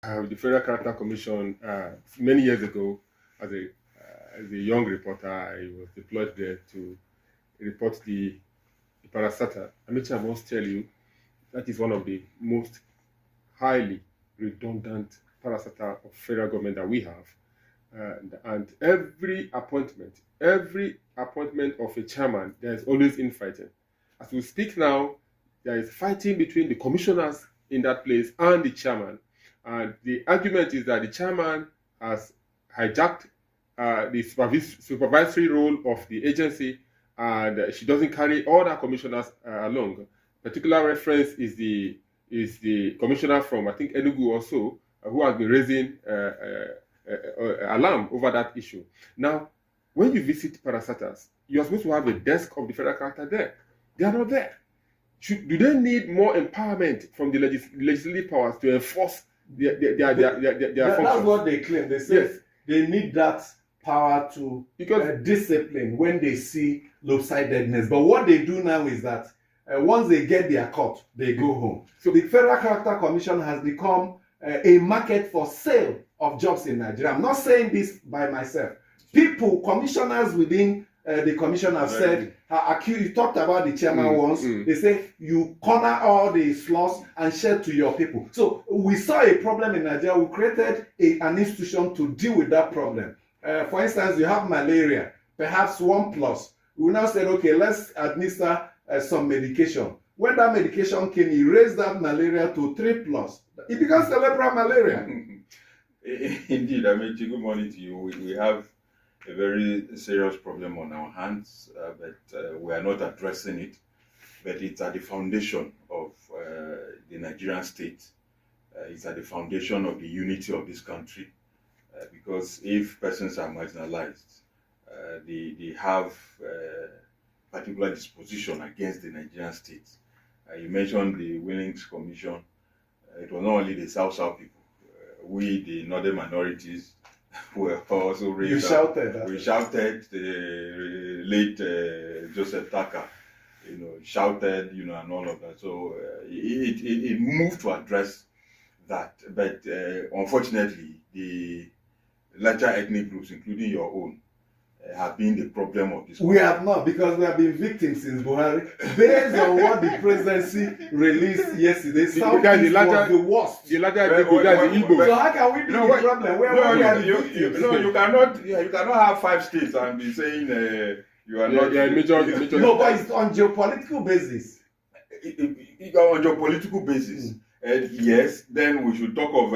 The Federal Character Commission many years ago, as a young reporter, I was deployed there to report the parastatal. Amici, I must tell you that is one of the most highly redundant parastatal of federal government that we have. And every appointment of a chairman, there is always infighting. As we speak now, there is fighting between the commissioners in that place and the chairman. And the argument is that the chairman has hijacked the supervisory role of the agency, and she doesn't carry all the commissioners along. Particular reference is the commissioner from, I think, Enugu or so, who has been raising alarm over that issue. Now, when you visit parastatals, you are supposed to have a desk of the federal character there. They are not there. Do they need more empowerment from the legislative powers to enforce their functions? That's what they claim. They say Yes. they need that power to discipline when they see lopsidedness. But what they do now is that once they get their cut, they go home. So the Federal Character Commission has become a market for sale of jobs in Nigeria. I'm not saying this by myself. People, commissioners within the commission have said, you talked about the chairman once. They say you corner all the slots and share to your people. So we saw a problem in Nigeria. We created an institution to deal with that problem. For instance, you have malaria, perhaps 1+. We now said, okay, let's administer some medication. When that medication came, he raised that malaria to 3+. It becomes cerebral malaria. Indeed, I mean, good morning to you. We have a very serious problem on our hands, but we are not addressing it. But it's at the foundation of the Nigerian state. It's at the foundation of the unity of this country. Because if persons are marginalized, they have particular disposition against the Nigerian state. You mentioned the Willings Commission. It was not only the South people. We, the northern minorities, were also raised. You shouted. We shouted. The late Joseph Taka, shouted, and all of that. So it moved to address that. But unfortunately, the larger ethnic groups, including your own, have been the problem of this. We have not, because we have been victims since Buhari. Based on what the presidency released yesterday, Southeast was the worst. The larger ethnic group, that's the Igbo. So how can we be the problem? You cannot have 5 states and be saying you are not. Major. No, but it's on geopolitical basis. On geopolitical basis, yes. Then we should talk of.